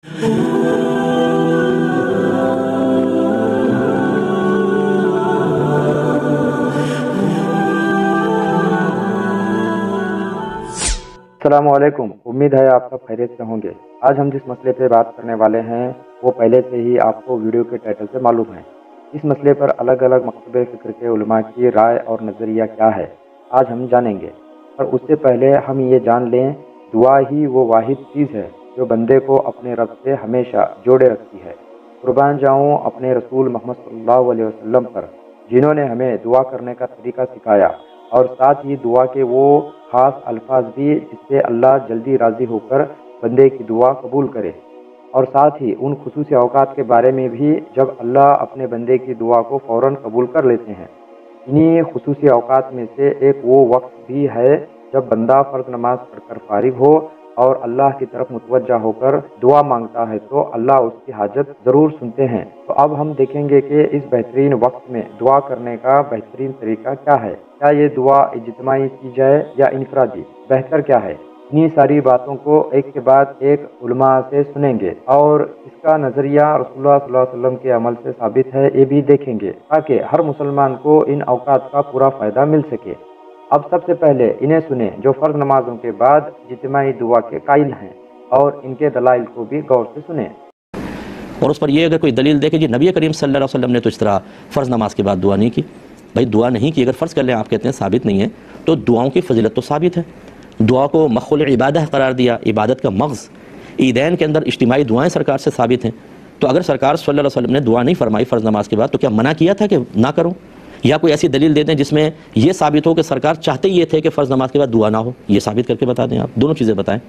السلام علیکم، امید ہے آپ سب خیریت سے ہوں گے۔ آج ہم جس مسئلے پہ بات کرنے والے ہیں وہ پہلے سے ہی آپ کو ویڈیو کے ٹائٹل سے معلوم ہے۔ اس مسئلے پر الگ الگ مکتبہ فکر کے علماء کی رائے اور نظریہ کیا ہے، آج ہم جانیں گے۔ اور اس سے پہلے ہم یہ جان لیں، دعا ہی وہ واحد چیز ہے جو بندے کو اپنے رب سے ہمیشہ جوڑے رکھتی ہے۔ قربان جاؤں اپنے رسول محمد صلی اللہ علیہ وسلم پر، جنہوں نے ہمیں دعا کرنے کا طریقہ سکھایا، اور ساتھ ہی دعا کے وہ خاص الفاظ بھی جس سے اللہ جلدی راضی ہو کر بندے کی دعا قبول کرے، اور ساتھ ہی ان خصوصی اوقات کے بارے میں بھی جب اللہ اپنے بندے کی دعا کو فوراً قبول کر لیتے ہیں۔ انہی خصوصی اوقات میں سے ایک وہ وقت بھی ہے جب بندہ فرض نماز پڑھ کر فارغ ہو اور اللہ کی طرف متوجہ ہو کر دعا مانگتا ہے تو اللہ اس کی حاجت ضرور سنتے ہیں۔ تو اب ہم دیکھیں گے کہ اس بہترین وقت میں دعا کرنے کا بہترین طریقہ کیا ہے۔ کیا یہ دعا اجتماعی کی جائے یا انفرادی؟ بہتر کیا ہے؟ انہی ساری باتوں کو ایک کے بعد ایک علماء سے سنیں گے، اور اس کا نظریہ رسول اللہ صلی اللہ علیہ وسلم کے عمل سے ثابت ہے یہ بھی دیکھیں گے، تاکہ ہر مسلمان کو ان اوقات کا پورا فائدہ مل سکے۔ اب سب سے پہلے انہیں سنیں جو فرض نمازوں کے بعد اجتماعی دعا کے قائل ہیں، اور ان کے دلائل کو بھی غور سے سنیں۔ اور اس پر یہ اگر کوئی دلیل دے کہ جی نبی کریم صلی اللہ علیہ وسلم نے تو اس طرح فرض نماز کے بعد دعا نہیں کی، بھائی دعا نہیں کی، اگر فرض کر لیں آپ کہتے ہیں ثابت نہیں ہے، تو دعاؤں کی فضیلت تو ثابت ہے۔ دعا کو مخل عبادہ قرار دیا، عبادت کا مغز۔ عیدین کے اندر اجتماعی دعائیں سرکار سے ثابت ہیں، تو اگر سرکار صلی اللہ علیہ وسلم نے دعا نہیں فرمائی فرض نماز کے بعد تو کیا منع کیا تھا کہ نہ کروں؟ یا کوئی ایسی دلیل دے دیں جس میں یہ ثابت ہو کہ سرکار چاہتے یہ تھے کہ فرض نماز کے بعد دعا نہ ہو، یہ ثابت کر کے بتا دیں۔ آپ دونوں چیزیں بتائیں،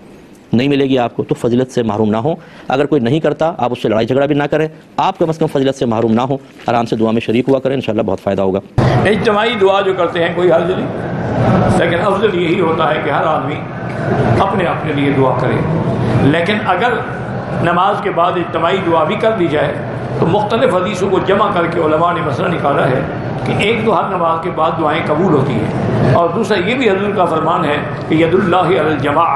نہیں ملے گی آپ کو تو فضیلت سے محروم نہ ہو۔ اگر کوئی نہیں کرتا آپ اس سے لڑائی جھگڑا بھی نہ کریں، آپ کم از کم فضیلت سے محروم نہ ہو، آرام سے دعا میں شریک ہوا کریں، انشاءاللہ بہت فائدہ ہوگا۔ اجتماعی دعا جو کرتے ہیں کوئی حرج نہیں، لیکن افضل یہی ہوتا ہے کہ ہر آدمی اپنے اپنے لیے دعا کرے۔ لیکن اگر نماز کے بعد اجتماعی دعا بھی کر دی جائے تو مختلف حدیثوں کو جمع کر کے علماء نے مسئلہ نکالا ہے کہ ایک تو ہر نماز کے بعد دعائیں قبول ہوتی ہیں، اور دوسرا یہ بھی حضور کا فرمان ہے کہ ید اللہ علی الجماع،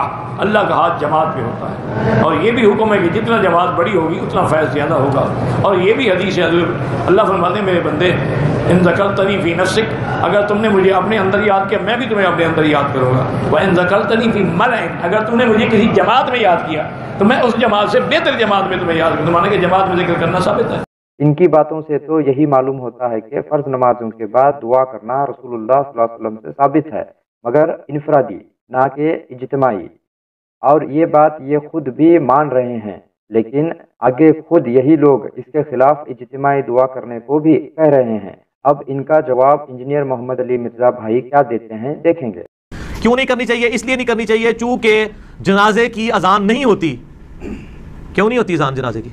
اللہ کا ہاتھ جماعت پہ ہوتا ہے، اور یہ بھی حکم ہے کہ جتنا جماعت بڑی ہوگی اتنا فیض زیادہ ہوگا۔ اور یہ بھی حدیث ہے، حضور اللہ فرماتے ہیں میرے بندے ان ذکرتنی فی نفسک، اگر تم نے مجھے اپنے اندر یاد کیا میں بھی تمہیں اپنے اندر یاد کروں گا، وان ذکرتنی فی ملئ، اگر تم نے مجھے کسی جماعت میں یاد کیا تو میں اس جماعت سے بہتر جماعت میں تمہیں یاد کروں۔ مانے کہ جماعت میں ذکر کرنا ثابت ہے۔ ان کی باتوں سے تو یہی معلوم ہوتا ہے کہ فرض نمازوں کے بعد دعا کرنا رسول اللہ صلی اللہ علیہ وسلم سے ثابت ہے، مگر انفرادی نہ کہ اجتماعی، اور یہ بات یہ خود بھی مان رہے ہیں، لیکن آگے خود یہی لوگ اس کے خلاف اجتماعی دعا کرنے کو بھی کہہ رہے ہیں۔ اب ان کا جواب انجینئر محمد علی مرزا بھائی کیا دیتے ہیں دیکھیں گے۔ کیوں نہیں کرنی چاہیے؟ اس لیے نہیں کرنی چاہیے چونکہ جنازے کی اذان نہیں ہوتی۔ کیوں نہیں ہوتی اذان جنازے کی؟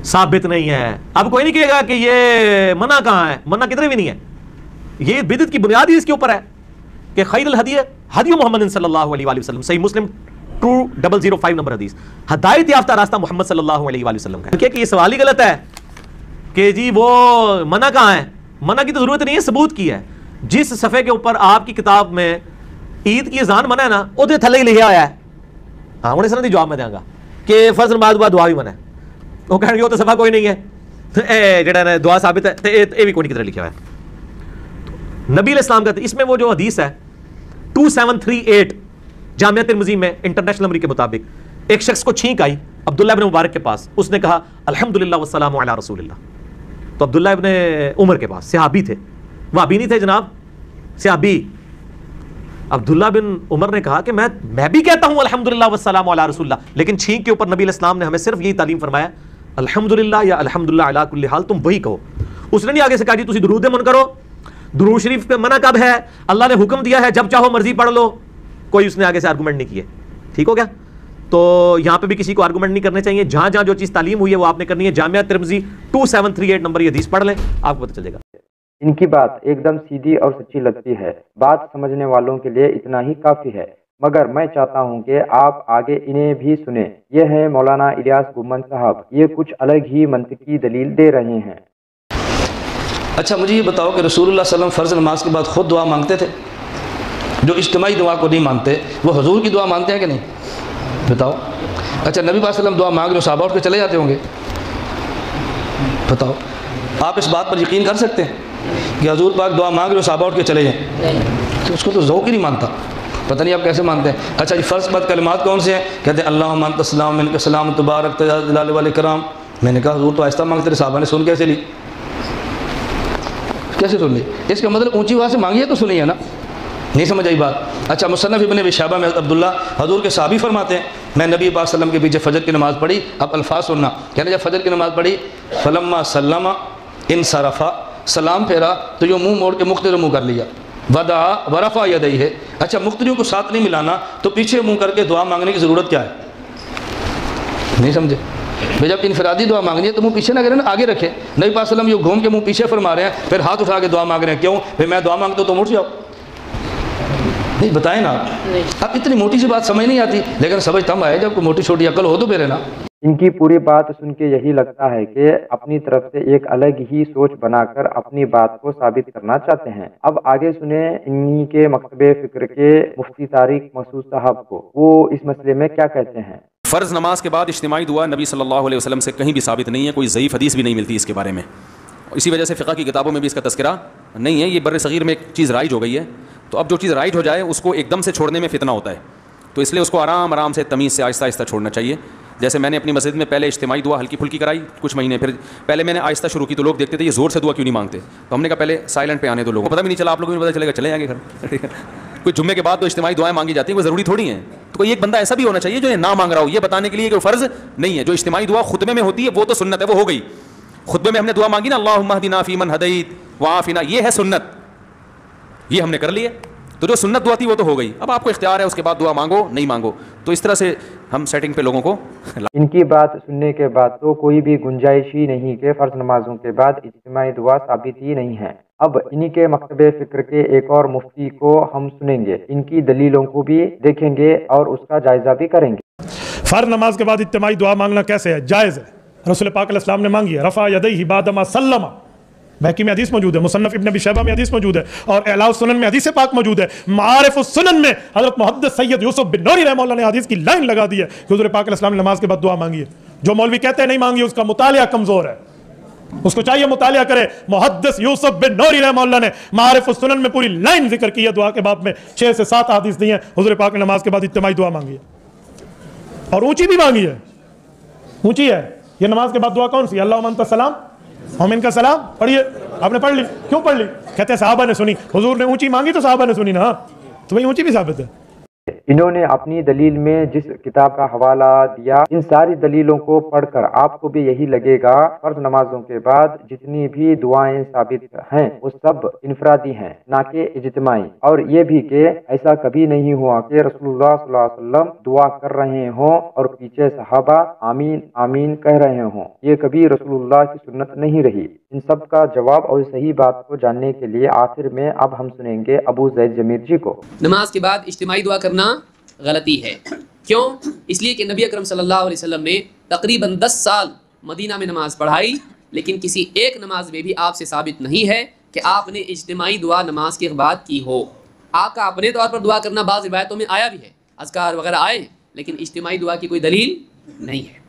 ثابت نہیں ہے۔ اب کوئی نہیں کہے گا کہ یہ منع کہاں ہے، منع کدھر بھی نہیں ہے۔ یہ بدعت کی بنیاد ہی اس کے اوپر ہے کہ خیر الہدی ہدی محمد صلی اللہ علیہ وآلہ وسلم، صحیح مسلم 2005 نمبر حدیث، ہدایت یافتہ راستہ محمد صلی اللہ علیہ وآلہ وسلم کا۔ کہ یہ سوال ہی غلط ہے کہ جی وہ منع کہاں ہے، منع کی تو ضرورت نہیں ہے، ثبوت کی ہے۔ جس صفحے کے اوپر آپ کی کتاب میں عید کی اذان منع ہے نا، وہ تھلے ہی لکھا آیا ہے۔ ہاں انہیں سر جواب میں دیں گا کہ فرض نماز بعد دعا بھی منع ہے، وہ کہیں گے وہ تو صفحہ کوئی نہیں ہے، جڑا نا دعا ثابت ہے تے اے بھی کوئی نہیں کدھر لکھا ہوا ہے۔ نبی علیہ السلام کا اس میں وہ جو حدیث ہے 2738 جامعہ ترمذی میں انٹرنیشنل نمبر کے مطابق، ایک شخص کو چھینک آئی عبداللہ ابن مبارک کے پاس، اس نے کہا الحمدللہ والسلام علی رسول اللہ۔ تو عبداللہ ابن عمر کے پاس، صحابی تھے، وہابی نہیں تھے جناب، صحابی۔ عبداللہ بن عمر نے کہا کہ میں بھی کہتا ہوں الحمدللہ والسلام علی رسول اللہ، لیکن چھینک کے اوپر نبی علیہ السلام نے ہمیں صرف یہی تعلیم فرمایا الحمدللہ یا الحمدللہ علی کل حال، تم وہی کہو۔ اس نے نہیں آگے سے کہا جی تسی درود من کرو، درود شریف پہ منع کب ہے؟ اللہ نے حکم دیا ہے جب چاہو مرضی پڑھ لو، کوئی اس نے آگے سے آرگومنٹ نہیں کیے۔ ٹھیک ہو گیا؟ تو یہاں پہ بھی کسی کو آرگومنٹ نہیں کرنے چاہیے، جہاں جہاں جو چیز تعلیم ہوئی ہے وہ آپ نے کرنی ہے۔ جامعہ ترمذی 2738 نمبر یہ حدیث پڑھ لیں، آپ کو پتہ چلے گا۔ ان کی بات ایک دم سیدھی اور سچی لگتی ہے، بات سمجھنے والوں کے لیے اتنا ہی کافی ہے، مگر میں چاہتا ہوں کہ آپ آگے انہیں بھی سنیں۔ یہ ہے مولانا الیاس گومن صاحب، یہ کچھ الگ ہی منطقی دلیل دے رہے ہیں۔ اچھا مجھے یہ بتاؤ کہ رسول اللہ صلی اللہ علیہ وسلم فرض نماز کے بعد خود دعا مانگتے تھے؟ جو اجتماعی دعا کو نہیں مانتے وہ حضور کی دعا مانتے ہیں کہ نہیں؟ بتاؤ۔ اچھا نبی پاک صلی اللہ علیہ وسلم دعا مانگ رہے ہو صحابہ اٹھ کے چلے جاتے ہوں گے؟ بتاؤ آپ اس بات پر یقین کر سکتے ہیں کہ حضور پاک دعا مانگ رہے ہو صحابہ اٹھ کے چلے جائیں؟ تو اس کو تو ذوق ہی نہیں مانتا. پتہ نہیں آپ کیسے مانتے ہیں. اچھا جی فرض بات کلمات کون سے ہیں؟ کہتے ہیں اللہم انت السلام منک السلام تبارک یا ذا الجلال والاکرام. میں نے کہا حضور تو آہستہ مانگتے رہے, صحابہ نے سن کیسے لی؟ کیسے سن لی؟ اس کا مطلب اونچی آواز سے مانگی ہے تو سنی ہے نا, نہیں سمجھ آئی بات. اچھا مصنف ابن ابی شیبہ میں عبداللہ حضور کے صحابی فرماتے ہیں میں نبی پاک صلی اللہ علیہ وسلم کے پیچھے فجر کی نماز پڑھی. اب الفاظ سننا, کہتے ہیں جب فجر کی نماز پڑھی فلما سلم انصرفا, سلام پھیرا تو یہ منہ موڑ کے مختلف منہ کر لیا. ودعا ورفع یدیہ, اچھا مختلف کو ساتھ نہیں ملانا تو پیچھے منہ کر کے دعا مانگنے کی ضرورت کیا ہے؟ نہیں سمجھے بھائی, جب انفرادی دعا مانگنی ہے تو منہ پیچھے نہ کریں نا, آگے رکھیں. نبی پاک صلی اللہ علیہ وسلم یہ گھوم کے منہ پیچھے فرما رہے ہیں پھر ہاتھ اٹھا کے دعا مانگ رہے ہیں. کیوں بھائی میں دعا مانگتا ہوں تو اٹھ جاؤ؟ نہیں بتائیں نا آپ. اتنی موٹی سی بات سمجھ نہیں آتی, لیکن سمجھ تم آئے جب کوئی موٹی چھوٹی عقل ہو تو پھر ہے نا. ان کی پوری بات سن کے یہی لگتا ہے کہ اپنی طرف سے ایک الگ ہی سوچ بنا کر اپنی بات کو ثابت کرنا چاہتے ہیں. اب آگے سنیں انہی کے مکتب فکر کے مفتی طارق مسعود صاحب کو, وہ اس مسئلے میں کیا کہتے ہیں. فرض نماز کے بعد اجتماعی دعا نبی صلی اللہ علیہ وسلم سے کہیں بھی ثابت نہیں ہے, کوئی ضعیف حدیث بھی نہیں ملتی اس کے بارے میں. اسی وجہ سے فقہ کی کتابوں میں بھی اس کا تذکرہ نہیں ہے. یہ بر صغیر میں ایک چیز رائج ہو گئی ہے, تو اب جو چیز رائج ہو جائے اس کو ایک دم سے چھوڑنے میں فتنہ ہوتا ہے, تو اس لیے اس کو آرام آرام سے تمیز سے آہستہ آہستہ چھوڑنا چاہیے. جیسے میں نے اپنی مسجد میں پہلے اجتماعی دعا ہلکی پھلکی کرائی کچھ مہینے, پھر پہلے میں نے آہستہ شروع کی تو لوگ دیکھتے تھے یہ زور سے دعا کیوں نہیں مانگتے, تو ہم نے کہا پہلے سائلنٹ پہ آنے دو, لوگوں کو پتہ بھی نہیں چلا, آپ لوگوں کو پتہ چلے گا چلے جائیں گے گھر. کوئی جمعے کے بعد تو اجتماعی دعائیں مانگی جاتی ہیں, کوئی ضروری تھوڑی ہیں. تو کوئی ایک بندہ ایسا بھی ہونا چاہیے جو یہ نہ مانگ رہا ہو, یہ بتانے کے لیے کہ وہ فرض نہیں ہے. جو اجتماعی دعا خطبے میں ہوتی ہے وہ تو سنت ہے, وہ ہو گئی. خطبے میں ہم نے دعا مانگی نا اللہم اہدنا فیمن ہدیت وعافنا, یہ ہے سنت, یہ ہم نے کر لی ہے. تو جو سنت دعا تھی وہ تو ہو گئی, اب آپ کو اختیار ہے اس کے بعد دعا مانگو نہیں مانگو. تو اس طرح سے ہم سیٹنگ پہ لوگوں کو. ان کی بات سننے کے بعد تو کوئی بھی گنجائش ہی نہیں کہ فرض نمازوں کے بعد اجتماعی دعا ثابت ہی نہیں ہے. اب انہی کے مکتب فکر کے ایک اور مفتی کو ہم سنیں گے, ان کی دلیلوں کو بھی دیکھیں گے اور اس کا جائزہ بھی کریں گے. فرض نماز کے بعد اجتماعی دعا مانگنا کیسے ہے؟ جائز ہے. رسول پاک علیہ السلام نے مانگی ہے, رفع یدیہ بعد ما سلم. بحقی میں حدیث موجود ہے, مصنف ابن ابی شیبہ میں حدیث موجود ہے, اور اعلاء السنن میں حدیث پاک موجود ہے. معارف السنن میں حضرت محدث سید یوسف بن نوری رحمہ اللہ نے حدیث کی لائن لگا دی ہے کہ حضور پاک علیہ السلام نے نماز کے بعد دعا مانگی ہے. جو مولوی کہتے ہیں نہیں مانگی اس کا مطالعہ کمزور ہے, اس کو چاہیے مطالعہ کرے. محدث یوسف بن نوری رحمہ اللہ نے معارف السنن میں پوری لائن ذکر کی ہے, دعا کے باب میں 6 سے 7 حدیث دی ہیں حضور پاک نے نماز کے بعد اجتماعی دعا مانگی ہے, اور اونچی بھی مانگی ہے. اونچی ہے یہ نماز کے بعد دعا کون سی؟ اللہم انت السلام ہم ان کا سلام. پڑھیے, آپ نے پڑھ لی, کیوں پڑھ لی؟ کہتے ہیں صحابہ نے سنی. حضور نے اونچی مانگی تو صحابہ نے سنی نا, تو بھئی اونچی بھی ثابت ہے. انہوں نے اپنی دلیل میں جس کتاب کا حوالہ دیا, ان ساری دلیلوں کو پڑھ کر آپ کو بھی یہی لگے گا فرض نمازوں کے بعد جتنی بھی دعائیں ثابت ہیں وہ سب انفرادی ہیں نہ کہ اجتماعی. اور یہ بھی کہ ایسا کبھی نہیں ہوا کہ رسول اللہ صلی اللہ علیہ وسلم دعا کر رہے ہوں اور پیچھے صحابہ آمین آمین کہہ رہے ہوں. یہ کبھی رسول اللہ کی سنت نہیں رہی. ان سب کا جواب اور صحیح بات کو جاننے کے لیے آخر میں اب ہم سنیں گے ابو زید جمیر جی کو. نماز کے بعد اجتماعی دعا کرنا غلطی ہے. کیوں؟ اس لیے کہ نبی اکرم صلی اللہ علیہ وسلم نے تقریباً 10 سال مدینہ میں نماز پڑھائی, لیکن کسی ایک نماز میں بھی آپ سے ثابت نہیں ہے کہ آپ نے اجتماعی دعا نماز کے بعد کی ہو. آپ کا اپنے طور پر دعا کرنا بعض روایتوں میں آیا بھی ہے, اذکار وغیرہ آئے ہیں, لیکن اجتماعی دعا کی کوئی دلیل نہیں ہے.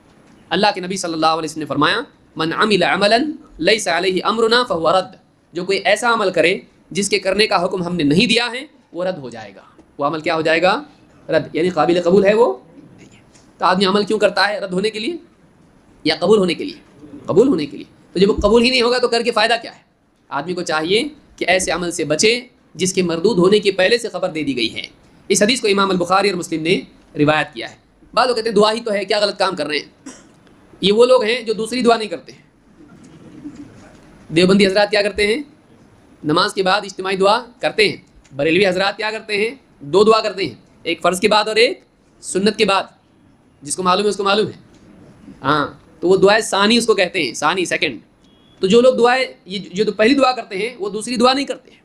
اللہ کے نبی صلی اللہ علیہ وسلم نے فرمایا من عمل عملا لیس علیہ امرنا فہو رد. جو کوئی ایسا عمل کرے جس کے کرنے کا حکم ہم نے نہیں دیا ہے وہ رد ہو جائے گا. وہ عمل کیا ہو جائے گا؟ رد, یعنی قابل قبول ہے وہ نہیں ہے. تو آدمی عمل کیوں کرتا ہے؟ رد ہونے کے لیے یا قبول ہونے کے لیے؟ قبول ہونے کے لیے. تو جب وہ قبول ہی نہیں ہوگا تو کر کے فائدہ کیا ہے؟ آدمی کو چاہیے کہ ایسے عمل سے بچے جس کے مردود ہونے کی پہلے سے خبر دے دی گئی ہے. اس حدیث کو امام البخاری اور مسلم نے روایت کیا ہے. بعض لوگ کہتے ہیں دعا ہی تو ہے, کیا غلط کام کر رہے ہیں؟ یہ وہ لوگ ہیں جو دوسری دعا نہیں کرتے ہیں. دیوبندی حضرات کیا کرتے ہیں؟ نماز کے بعد اجتماعی دعا کرتے ہیں. بریلوی حضرات کیا کرتے ہیں؟ 2 دعا کرتے ہیں, ایک فرض کے بعد اور ایک سنت کے بعد. جس کو معلوم ہے اس کو معلوم ہے. ہاں, تو وہ دعائیں ثانی اس کو کہتے ہیں, ثانی سیکنڈ. تو جو لوگ دعائیں یہ جو پہلی دعا کرتے ہیں وہ دوسری دعا نہیں کرتے ہیں.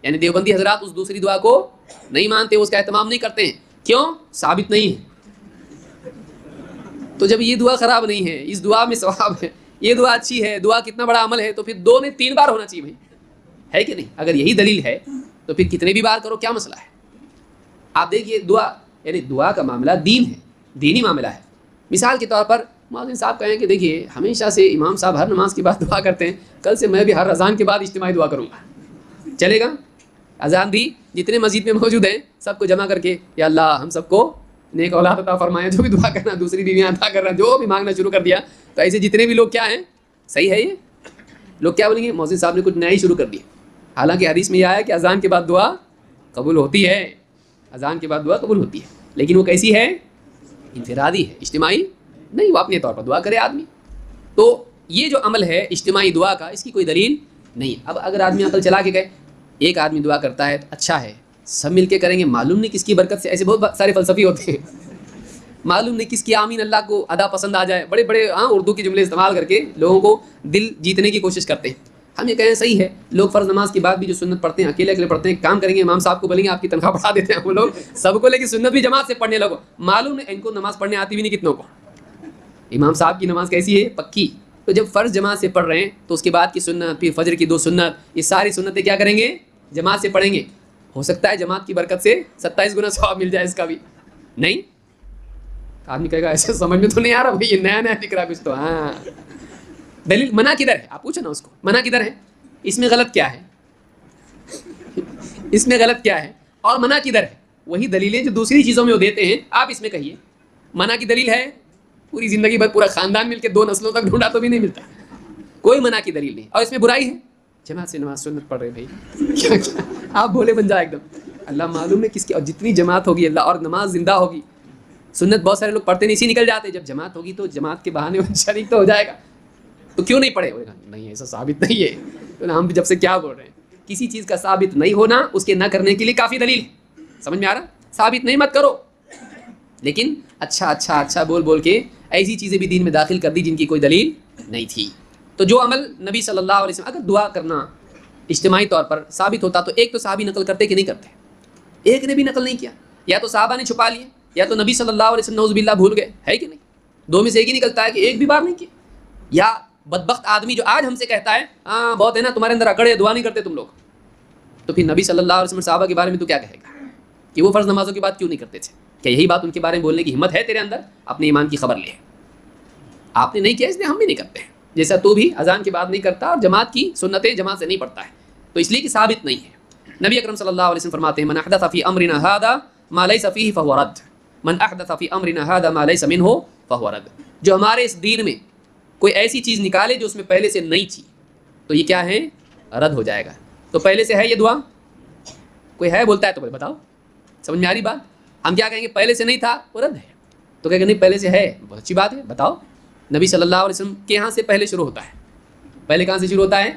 یعنی دیوبندی حضرات اس دوسری دعا کو نہیں مانتے, اس کا اہتمام نہیں کرتے ہیں. کیوں؟ ثابت نہیں ہے. تو جب یہ دعا خراب نہیں ہے, اس دعا میں ثواب ہے, یہ دعا اچھی ہے, دعا کتنا بڑا عمل ہے, تو پھر 2 میں 3 بار ہونا چاہیے بھائی, ہے کہ نہیں؟ اگر یہی دلیل ہے تو پھر کتنے بھی بار کرو, کیا مسئلہ ہے؟ آپ دیکھیے دعا, یعنی دعا کا معاملہ دین ہے, دینی معاملہ ہے. مثال کے طور پر مؤذن صاحب کہیں کہ دیکھیے ہمیشہ سے امام صاحب ہر نماز کے بعد دعا کرتے ہیں، کل سے میں بھی ہر اذان کے بعد اجتماعی دعا کروں گا، چلے گا؟ اذان دی، جتنے مسجد میں موجود ہیں سب کو جمع کر کے یا اللہ ہم سب کو نیک اولاد عطا فرمائے، جو بھی دعا کرنا، دوسری بیویاں عطا کرنا، جو بھی مانگنا شروع کر دیا، تو ایسے جتنے بھی لوگ کیا ہیں، صحیح ہے یہ لوگ کیا بولیں گے مؤذن صاحب نے کچھ نیا ہی شروع کر دیا. حالانکہ حدیث میں یہ آیا کہ اذان کے بعد دعا قبول ہوتی ہے، اذان کے بعد دعا قبول ہوتی ہے، لیکن وہ کیسی ہے؟ انفرادی ہے، اجتماعی نہیں، وہ اپنے طور پر دعا کرے آدمی. تو یہ جو عمل ہے اجتماعی دعا کا، اس کی کوئی دلیل نہیں. اب اگر آدمی عقل چلا کے گئے ایک آدمی دعا کرتا ہے تو اچھا ہے، سب مل کے کریں گے، معلوم نہیں کس کی برکت سے، ایسے بہت سارے فلسفی ہوتے ہیں، معلوم نہیں کس کی آمین اللہ کو ادا پسند آ جائے، بڑے بڑے اردو کے جملے استعمال کر کے لوگوں کو دل جیتنے کی کوشش کرتے ہیں. ہم یہ کہیں صحیح ہے، لوگ فرض نماز کے بعد بھی جو سنت پڑھتے ہیں اکیلے اکیلے پڑھتے ہیں، کام کریں گے امام صاحب کو بولیں گے آپ کی تنخواہ بڑھا دیتے ہیں وہ لوگ سب کو، لیکن سنت بھی جماعت سے پڑھنے لگو، معلوم ہے ان کو نماز پڑھنے آتی بھی نہیں کتنوں کو. امام صاحب کی نماز کیسی ہے؟ پکی. تو جب فرض جماعت سے پڑھ رہے ہیں تو اس کے بعد کی سنت، پھر فجر کی 2 سنت، یہ ساری سنتیں کیا کریں گے؟ جماعت سے پڑھیں گے. ہو سکتا ہے جماعت کی برکت سے 27 گنا ثواب مل جائے، اس کا بھی نہیں. آدمی کہے گا ایسے سمجھ میں تو نہیں آ رہا بھائی، یہ نیا نیا دکھ رہا کچھ تو. ہاں دلیل منع کدھر ہے؟ آپ پوچھو نا اس کو، منع کدھر ہے؟ اس میں غلط کیا ہے؟ اس میں غلط کیا ہے اور منع کدھر ہے؟ وہی دلیلیں جو دوسری چیزوں میں وہ دیتے ہیں، آپ اس میں کہیے منع کی دلیل ہے. پوری زندگی بھر پورا خاندان مل کے 2 نسلوں تک ڈھونڈا تو بھی نہیں ملتا، کوئی منع کی دلیل نہیں. اور اس میں برائی ہے، جماعت سے نماز سنت پڑھ رہے بھائی کیا آپ بولے بن جائے ایک دم. اللہ معلوم ہے کس کی، اور جتنی جماعت ہوگی اللہ، اور نماز زندہ ہوگی. سنت بہت سارے لوگ پڑھتے نہیں، اسی نکل جاتے، جب جماعت ہوگی تو جماعت کے بہانے شریک تو ہو جائے گا. تو کیوں نہیں پڑھے؟ نہیں ایسا ثابت نہیں ہے. تو ہم جب سے کیا بول رہے ہیں، کسی چیز کا ثابت نہیں ہونا اس کے نہ کرنے کے لیے کافی دلیل ہے. سمجھ میں آ رہا؟ ثابت نہیں مت کرو، لیکن اچھا بول بول کے ایسی چیزیں بھی دین میں داخل کر دی جن کی کوئی دلیل نہیں تھی. تو جو عمل نبی صلی اللہ علیہ وسلم، اگر دعا کرنا اجتماعی طور پر ثابت ہوتا تو ایک تو صحابی نقل کرتے کہ نہیں کرتے؟ ایک نے بھی نقل نہیں کیا، یا تو صحابہ نے چھپا لیے یا تو نبی صلی اللہ علیہ وسلم نعوذ باللہ بھول گئے، ہے کہ نہیں؟ 2 میں سے ایک ہی نکلتا ہے کہ ایک بھی بار نہیں کیا. یا بدبخت آدمی جو آج ہم سے کہتا ہے ہاں بہت ہے نا تمہارے اندر اکڑ ہے، دعا نہیں کرتے تم لوگ، تو پھر نبی صلی اللہ علیہ وسلم صحابہ کے بارے میں تو کیا کہے گا کہ وہ فرض نمازوں کے بعد کیوں نہیں کرتے تھے؟ کیا یہی بات ان کے بارے میں بولنے کی ہمت ہے تیرے اندر؟ اپنے ایمان کی خبر لے. آپ نے نہیں کیا اس لیے ہم بھی نہیں کرتے ہیں، جیسا تو بھی اذان کے بعد نہیں کرتا اور جماعت کی سنتیں جماعت سے نہیں پڑھتا ہے، تو اس لیے کہ ثابت نہیں ہے. نبی اکرم صلی اللہ علیہ وسلم فرماتے ہیں من احدث فی امرنا هذا ما ليس فيه فهو رد، من احدث فی امرنا هذا ما ليس منه فهو رد. جو ہمارے اس دین میں کوئی ایسی چیز نکالے جو اس میں پہلے سے نہیں تھی تو یہ کیا ہے؟ رد ہو جائے گا. تو پہلے سے ہے یہ دعا؟ کوئی ہے بولتا ہے تو بتاؤ، سمجھ میں آ رہی بات؟ ہم کیا کہیں گے پہلے سے نہیں تھا وہ رد ہے، تو کہیں گے نہیں پہلے سے ہے، بہت اچھی بات ہے، بتاؤ. نبی صلی اللہ علیہ وسلم کے یہاں سے پہلے شروع ہوتا ہے، پہلے کہاں سے شروع ہوتا ہے؟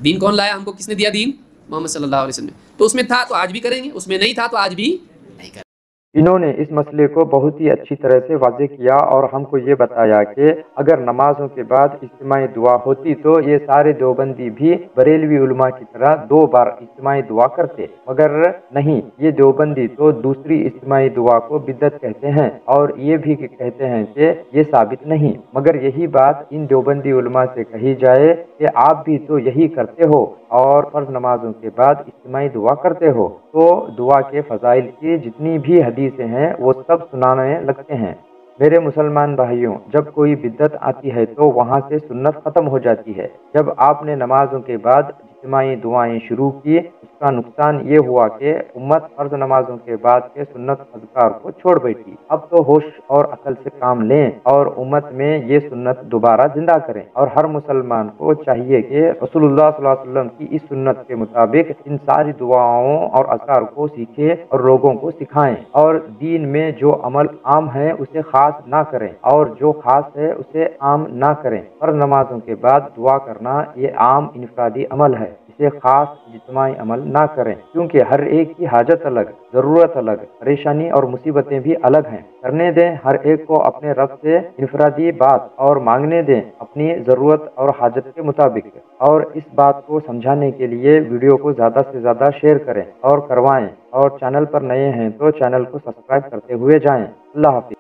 دین کون لایا ہم کو؟ کس نے دیا دین؟ محمد صلی اللہ علیہ وسلم. تو اس میں تھا تو آج بھی کریں گے، اس میں نہیں تھا تو آج بھی نہیں کریں گے. انہوں نے اس مسئلے کو بہت ہی اچھی طرح سے واضح کیا اور ہم کو یہ بتایا کہ اگر نمازوں کے بعد اجتماعی دعا ہوتی تو یہ سارے دیوبندی بھی بریلوی علماء کی طرح 2 بار اجتماعی دعا کرتے، مگر نہیں، یہ دیوبندی تو دوسری اجتماعی دعا کو بدعت کہتے ہیں اور یہ بھی کہتے ہیں کہ یہ ثابت نہیں. مگر یہی بات ان دیوبندی علماء سے کہی جائے کہ آپ بھی تو یہی کرتے ہو اور فرض نمازوں کے بعد اجتماعی دعا کرتے ہو، تو دعا کے فضائل کی جتنی بھی حدیثیں ہیں وہ سب سنانے لگتے ہیں. میرے مسلمان بھائیوں، جب کوئی بدعت آتی ہے تو وہاں سے سنت ختم ہو جاتی ہے. جب آپ نے نمازوں کے بعد اجتماعی دعائیں شروع کی، اس کا نقصان یہ ہوا کہ امت فرض نمازوں کے بعد کے سنت اذکار کو چھوڑ بیٹھی. اب تو ہوش اور عقل سے کام لیں اور امت میں یہ سنت دوبارہ زندہ کریں، اور ہر مسلمان کو چاہیے کہ رسول اللہ صلی اللہ علیہ وسلم کی اس سنت کے مطابق ان ساری دعاؤں اور اذکار کو سیکھیں اور لوگوں کو سکھائیں، اور دین میں جو عمل عام ہے اسے خاص نہ کریں اور جو خاص ہے اسے عام نہ کریں. فرض نمازوں کے بعد دعا کرنا یہ عام انفرادی عمل ہے، اسے خاص اجتماعی عمل نہ کریں، کیونکہ ہر ایک کی حاجت الگ، ضرورت الگ، پریشانی اور مصیبتیں بھی الگ ہیں. کرنے دیں ہر ایک کو اپنے رب سے انفرادی بات اور مانگنے دیں اپنی ضرورت اور حاجت کے مطابق. اور اس بات کو سمجھانے کے لیے ویڈیو کو زیادہ سے زیادہ شیئر کریں اور کروائیں، اور چینل پر نئے ہیں تو چینل کو سبسکرائب کرتے ہوئے جائیں. اللہ حافظ.